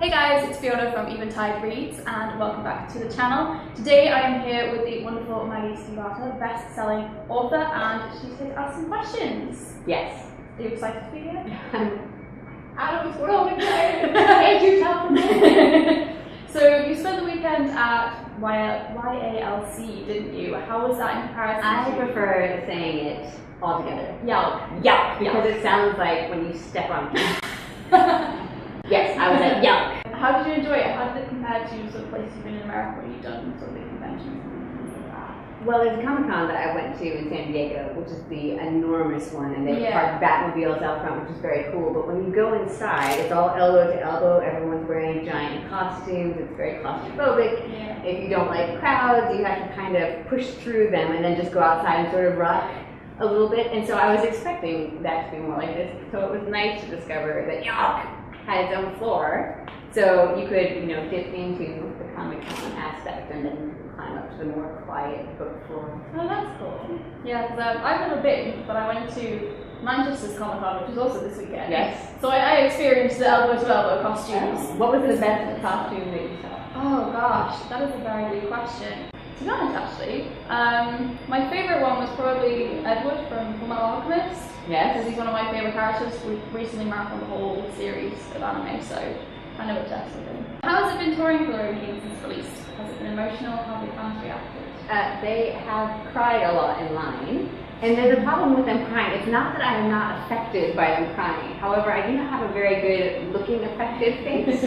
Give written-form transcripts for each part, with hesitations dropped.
Hey guys, it's Fiona from Eventide Reads and welcome back to the channel. Today I am here with the wonderful Maggie Stiefvater, best-selling author, and she's here to ask some questions. Yes. Are you excited to be here? Out of this world excited. I hate you, tell me. So you spent the weekend at YALC, didn't you? How was that in comparison I to... prefer saying it all together. Yelp. Yuck, because it sounds like when you step on it. Yes, I was at Yuck. How did you enjoy it? How did it compare to sort of places you've been in America where you've done sort of big conventions and things like that? Well, there's a Comic-Con that I went to in San Diego, which is the enormous one, and they park Batmobiles out front, which is very cool. But when you go inside, it's all elbow to elbow. Everyone's wearing giant costumes. It's very claustrophobic. Yeah. If you don't like crowds, you have to kind of push through them and then just go outside and sort of rock a little bit. And so I was expecting that to be more like this. So it was nice to discover that Yuck had its own floor, so you could, dip into the Comic-Con aspect and then climb up to the more quiet book floor. Oh, that's cool. Yeah, because I've never been, but I went to Manchester's Comic-Con, which was also this weekend. Yes. So I experienced the elbow-to-elbow costumes. What was the best costume that you saw? Oh gosh, that is a very good question. To be honest, actually, my favourite one was probably Edward from Fullmetal Alchemist. Yes. Because he's one of my favourite characters. We've recently marathoned the whole series of anime, so I know obsessed with him. How has it been touring for the King since release? Has it been emotional? How have the fans reacted? They have cried a lot in line, and there's a problem with them crying. It's not that I am not affected by them crying. However, I do not have a very good looking affected face.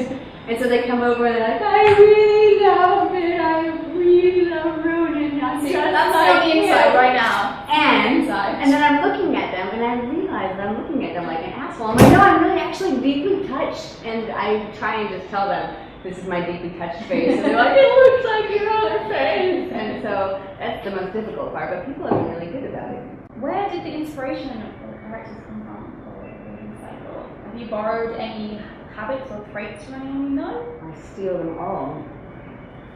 And so they come over and they're like, I really love it, I really love Ronan. That's on the inside right now. And then I'm looking at them and I realize that I'm looking at them like an asshole. I'm like, no, I'm really actually deeply touched. And I try and just tell them, this is my deeply touched face. And they're like, it looks like your other face. And so that's the most difficult part, but people have been really good about it. Where did the inspiration for the characters come from for the Reading Cycle? Have you borrowed any habits or traits from anyone you know? I steal them all.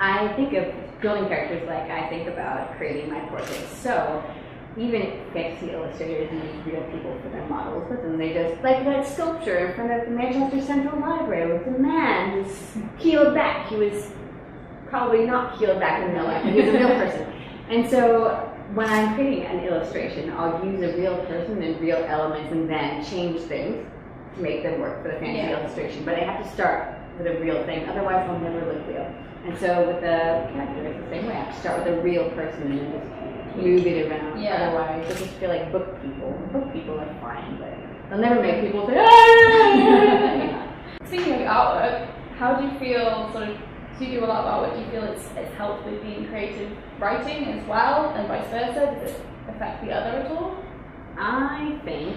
I think of building characters like I think about creating my portraits. So even fantasy illustrators use real people for their models, but then they just, like that sculpture in front of the Manchester Central Library with the man who's healed back. He was probably not healed back in real life, but he was a real person. And so when I'm creating an illustration, I'll use a real person and real elements and then change things to make them work for the fantasy illustration. But I have to start with a real thing, otherwise they'll never look real. And so with the character, it's the same way. I have to start with a real person and then just move it around. Otherwise, they'll just feel like book people. Book people are fine, but they'll never make people say, ah! Speaking of your artwork, how do you feel, do you do a lot of artwork? Do you feel it's helped with being creative writing as well, and vice versa? Does it affect the other at all? I think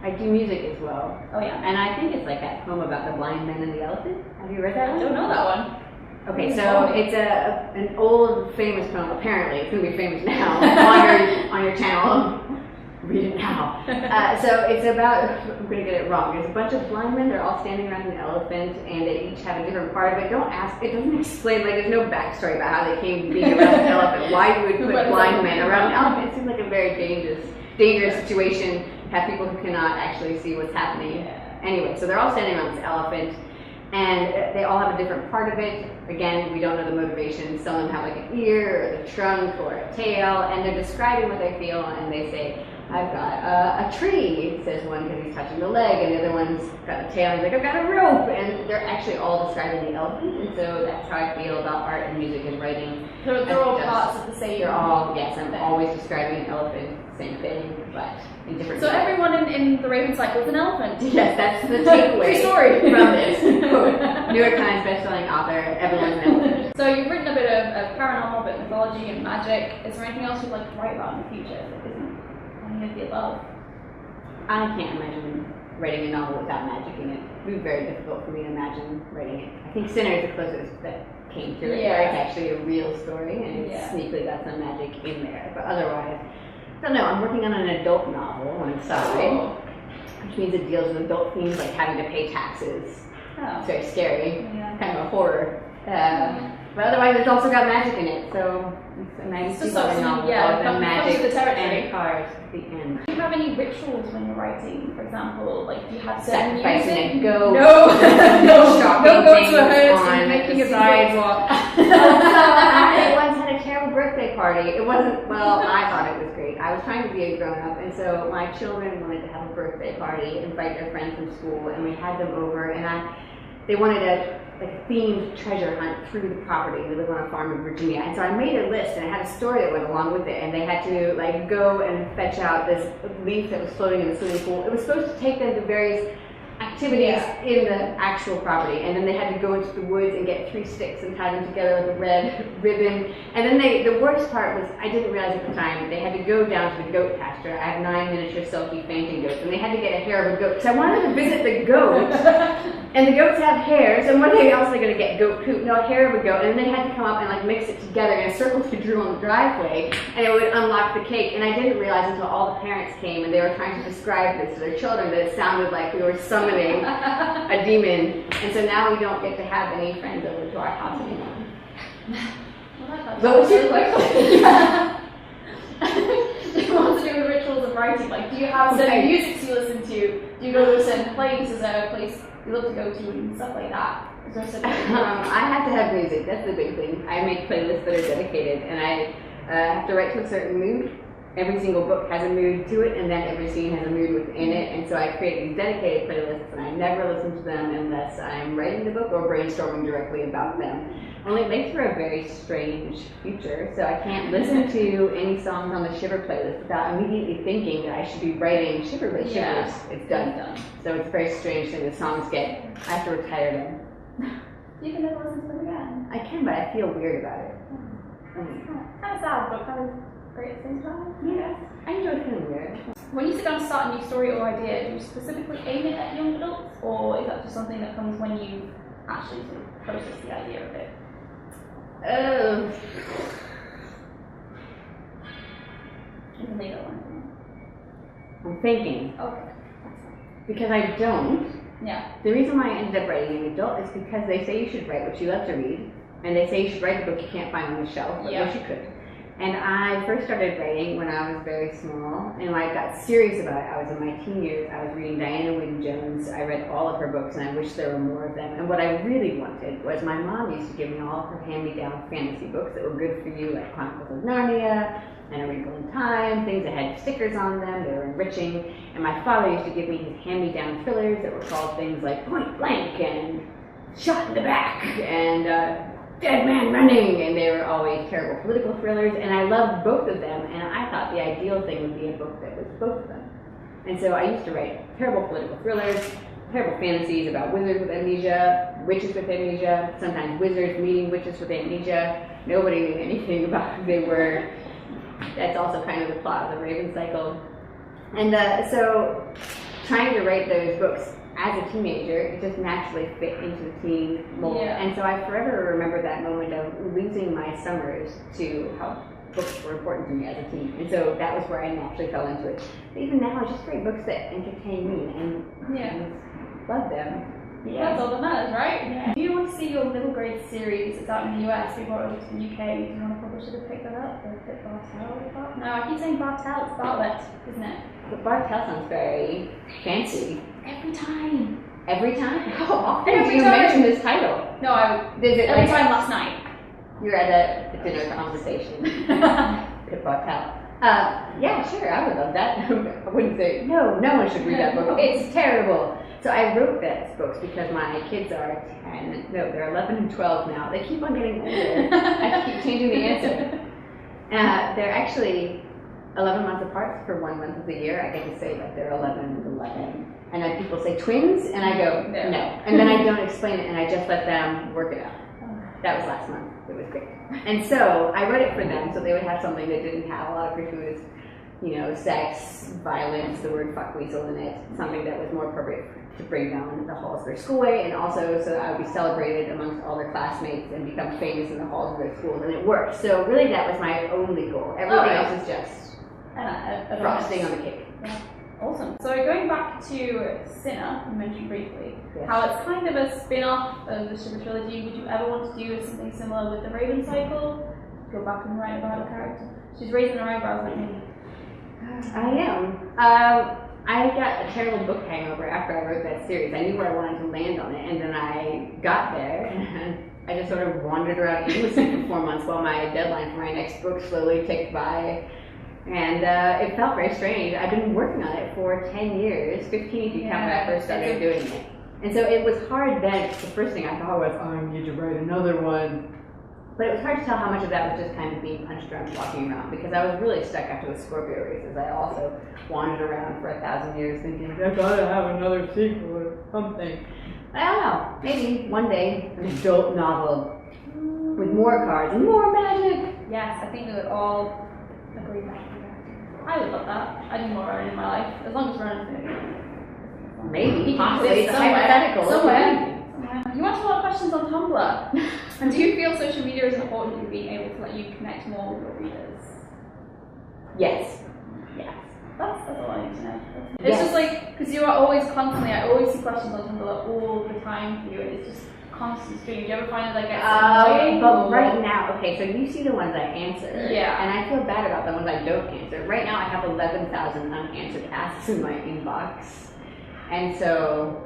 I do music as well. Oh yeah. And I think it's like that poem about the blind man and the elephant. Have you read that one? I don't know that one. Okay, so it's an old famous poem. Apparently, it's going to be famous now on your channel. Read it now. So it's about, I'm going to get it wrong. There's a bunch of blind men. They're all standing around an elephant, and they each have a different part of it. Don't ask. It doesn't explain. Like there's no backstory about how they came to being around an elephant. Why you would put blind men around an elephant? It seems like a very dangerous situation. Have people who cannot actually see what's happening. Anyway, so they're all standing around this elephant, and they all have a different part of it. Again, we don't know the motivation. Some of them have like an ear, or the trunk, or a tail, and they're describing what they feel, and they say, I've got a tree, says one because he's touching the leg, and the other one's got a tail, and he's like, I've got a rope, and they're actually all describing the elephant, and so that's how I feel about art and music and writing. They're all parts of the same. They're all, yes, I'm always describing an elephant, same thing, but in different ways. So everyone in the Raven Cycle is an elephant? Yes, that's the takeaway story from this. New York Times bestselling author, everyone's an elephant. So you've written a bit of paranormal, a bit of mythology and magic. Is there anything else you'd like to write about in the future that isn't any of the above? I can't imagine writing a novel without magic in it. It would be very difficult for me to imagine writing it. I think Sinner is the closest that came to it, where it's actually a real story and it's sneakily got some magic in there. But otherwise, I don't know. I'm working on an adult novel on the side, which means it deals with adult themes like having to pay taxes. It's very scary, kind of a horror. But otherwise, it's also got magic in it. So it's a Maggie Stiefvater novel called The Magic and Cars at the end. Do you have any rituals when you're writing? For example, like do you have certain music? Sacrificing a goat. No, Don't go to a hearse and making a sidewalk. I once had a terrible birthday party. It wasn't, well, I thought it was great. I was trying to be a grown-up, and so my children wanted to have a birthday party, invite their friends from school, and we had them over, and they wanted a themed treasure hunt through the property. We live on a farm in Virginia, and so I made a list, and it had a story that went along with it, and they had to go and fetch out this leaf that was floating in the swimming pool. It was supposed to take them to various activities in the actual property, and then they had to go into the woods and get 3 sticks and tie them together with a red ribbon. And then the worst part was, I didn't realize at the time, they had to go down to the goat pasture. I have 9 miniature silky fainting goats, and they had to get a hair of a goat. So I wanted to visit the goat, and the goats have hairs, and what are they also going to get? Goat poop? No, hair of a goat. And then they had to come up and mix it together in a circle they drew on the driveway, and it would unlock the cake. And I didn't realize until all the parents came and they were trying to describe this to their children that it sounded like we were summoning a demon. And so now we don't get to have any friends over to our house anymore. What was your question? What to do with rituals of writing? Like, do you have certain music you listen to? Do you go to a certain place? Is there a place you love to go to and stuff like that? Is there certain I have to have music. That's the big thing. I make playlists that are dedicated, and I have to write to a certain mood. Every single book has a mood to it, and then every scene has a mood within it, and so I create these dedicated playlists, and I never listen to them unless I'm writing the book or brainstorming directly about them. Only it makes for a very strange future, so I can't listen to any songs on the Shiver playlist without immediately thinking that I should be writing Shiver by Shivers. It's done. So it's a very strange thing. The songs I have to retire them. You can never listen to them again. I can, but I feel weird about it. Kind of sad, but kind of great at the same time. Yeah, I enjoy feeling weird. When you sit down to start a new story or idea, do you specifically aim it at young adults, or is that just something that comes when you actually sort of process the idea of it? You can leave that one. I'm thinking. Okay. Because I don't. Yeah. The reason why I ended up writing young adult is because they say you should write what you love to read, and they say you should write a book you can't find on the shelf, but wish you could. And I first started writing when I was very small, and when I got serious about it, I was in my teen years. I was reading Diana Wynne Jones. I read all of her books, and I wish there were more of them. And what I really wanted was, my mom used to give me all of her hand-me-down fantasy books that were good for you, like Chronicles of Narnia, and A Wrinkle in Time, things that had stickers on them, they were enriching. And my father used to give me his hand-me-down thrillers that were called things like Point Blank, and Shot in the Back, and Dead Man Running, and they were always terrible political thrillers, and I loved both of them, and I thought the ideal thing would be a book that was both of them. And so I used to write terrible political thrillers, terrible fantasies about wizards with amnesia, witches with amnesia, sometimes wizards meeting witches with amnesia. Nobody knew anything about who they were. That's also kind of the plot of the Raven Cycle. And so trying to write those books as a teenager, it just naturally fit into the teen mold. Yeah. And so I forever remember that moment of losing my summers to how books were important to me as a teen. And so that was where I naturally fell into it. But even now, I just write books that entertain me and love them. Yeah, that's all that matters, right? Yeah. Do you want to see your middle grade series that's out in the US before it goes to the UK? Do you want to publish it or pick that up? Or pick Bartel? No, I keep saying Bartel, it's Bartlett, isn't it? But Bartel sounds very fancy. Every time. Every time? How often do you mention this title? No, every time last night. You're at a dinner conversation. Pip Bartel. Yeah, sure, I would love that. I wouldn't say, no one should read that book. It's terrible. So I wrote those books because my kids are 10, no, they're 11 and 12 now. They keep on getting older. I keep changing the answer. They're actually 11 months apart for 1 month of the year. I get to say like they're 11 and 11. And then people say twins, and I go, no. And then I don't explain it, and I just let them work it out. That was last month. It was great. And so I wrote it for them so they would have something that didn't have a lot of gratuitous, sex, violence, the word fuckweasel in it, something that was more appropriate to bring down the halls of their schoolway, and also so that I would be celebrated amongst all their classmates and become famous in the halls of their schools, and it worked. So really that was my only goal. Everything else is just frosting on the cake. Yeah. Awesome. So going back to Sinner, you mentioned briefly, Yes. how it's kind of a spin-off of the Sugar Trilogy. Would you ever want to do something similar with the Raven Cycle? Go back and write about a character. She's raising her eyebrows like me. I am. I got a terrible book hangover after I wrote that series. I knew where I wanted to land on it, and then I got there, and I just sort of wandered around aimlessly for 4 months while my deadline for my next book slowly ticked by. And it felt very strange. I've been working on it for 10 years, 15 if you count when I first started doing it. And so it was hard then. The first thing I thought was, oh, I need to write another one. But it was hard to tell how much of that was just kind of being punched around, walking around, because I was really stuck after the Scorpio races. I also wandered around for 1,000 years thinking, I gotta have another sequel or something. I don't know. Maybe one day an adult novel with more cards and more magic. Yes, I think we would all agree with that. I would love that. I need more Ronan in my life, as long as Ronan's going to be. Maybe. Possibly. It's hypothetical. Somewhere. You answer a lot of questions on Tumblr. And do you feel social media is important in being able to let you connect more with your readers? Yes. Yes. That's all I need to know. It's just like, because you are always constantly, I always see questions on Tumblr all the time for you, and it's just constant stream. Do you ever find it like gets annoying? But right now, okay, so you see the ones I answer. Yeah. And I feel bad about the ones I don't answer. Right now I have 11,000 unanswered asks in my inbox. And so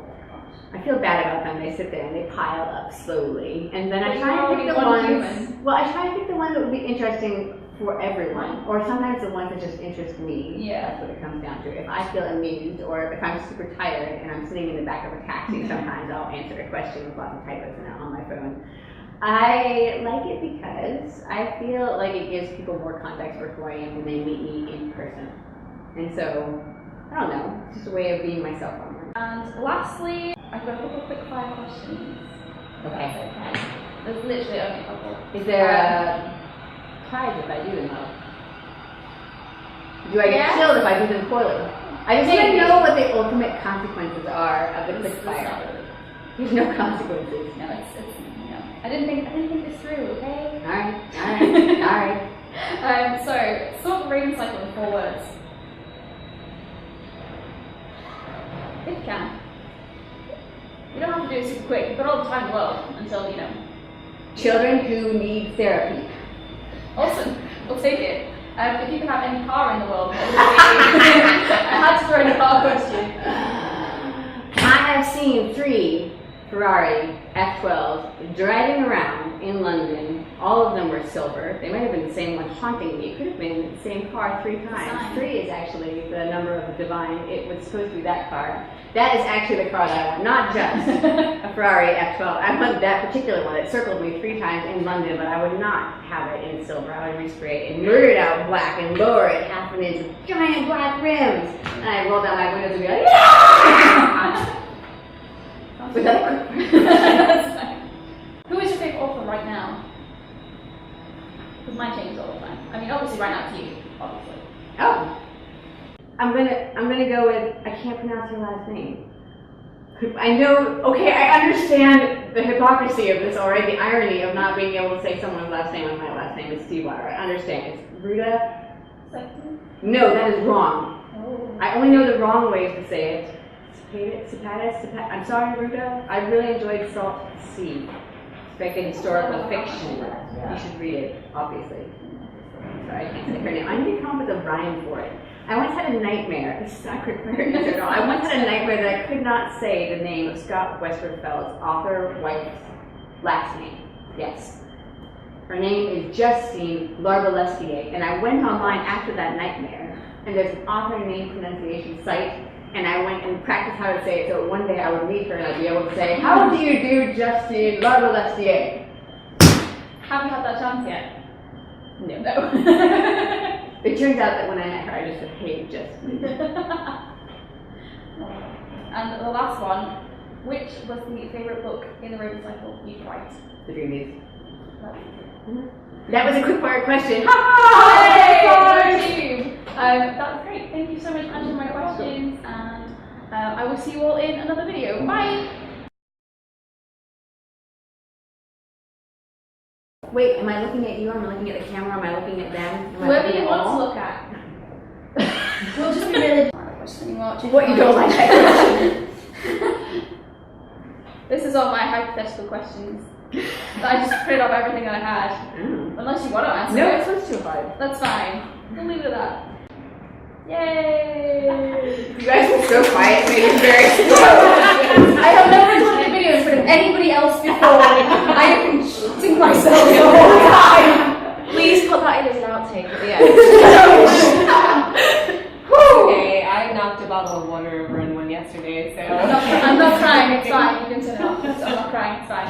I feel bad about them. They sit there and they pile up slowly. And then I try to pick the ones. Well, I try to pick the ones that would be interesting for everyone, or sometimes the ones that just interest me. Yeah. That's what it comes down to. If I feel amused, or if I'm super tired and I'm sitting in the back of a taxi, sometimes I'll answer a question with lots of typos in it on my phone. I like it because I feel like it gives people more context for who I am when they meet me in person. And so, I don't know, it's just a way of being myself online. And lastly, I've got a couple of quick fire questions. Okay. There's literally only a couple. Is there a prize if I do them though? Do I get killed if I do them poorly? I just want to know what the ultimate consequences are of the quick fire. There's no consequences. No, it's no. I didn't think this through, okay? Alright. So sort the Raven Cycle in 4 words. If you can. You don't have to do it super quick. You've got all the time in the world until, you know. Children who need therapy. Awesome. We'll take it. If you could have any car in the world, what would it be? I had to throw in a car question. I have seen 3 Ferrari F12s driving around in London. All of them were silver. They might have been the same one haunting me. It could have been the same car 3 times. 3 is actually the number of the divine. It was supposed to be that car. That is actually the car that I want, not just a Ferrari F12. I want that particular one. It circled me 3 times in London, but I would not have it in silver. I would respray it and murder it out black and lower it half an inch with giant black rims. And I roll down my windows and be like, yeah! Was that a quick? Who is your favorite author right now? Because mine changes all the time. I mean, obviously right now to you, obviously. Oh. I'm gonna go with, I can't pronounce her last name. I know, okay, I understand the hypocrisy of this already, the irony of not being able to say someone's last name when my last name is Stiefvater. I understand. It's Ruta. No, that is wrong. Oh. I only know the wrong ways to say it. I'm sorry, Ruta. I really enjoyed Salt Sea. It's like a historical fiction. You should read it, obviously. Sorry, I can't say her name. I need to come up with a rhyme for it. I once had a nightmare. This is not prepared at all. I once had a nightmare that I could not say the name of Scott Westerfeld's author wife's last name. Yes. Her name is Justine Larbalestier, and I went online after that nightmare, and there's an author name pronunciation site, and I went and practiced how to say it, so one day I would meet her and I'd be able to say, how do you do, Justine Larbalestier? Have you had that chance yet? No. It turns out that when I met her, I just said, hey, Justine. And the last one, which was the favourite book in the Raven Cycle you could write? The Dreamies. That was a quick fire question. Yay! That was great. Thank you so much for answering my questions, and I will see you all in another video. Bye! Wait, am I looking at you? Am I looking at the camera? Am I looking at them? Whoever you want to look at. We'll just be really question anymore. What you don't like that question? This is all my hypothetical questions. I just printed off everything that I had. Unless you want to answer No, it. it's not too hard. That's fine. We'll leave it at that. Yay! You guys were so quiet, made it very slow. I have never done a video in front of anybody else before. I have been shitting myself the whole time. Please put that in as an outtake at the end. Okay, I knocked a bottle of water over in one yesterday, so. I'm not crying, it's fine. You can turn it off. I'm not crying, it's fine.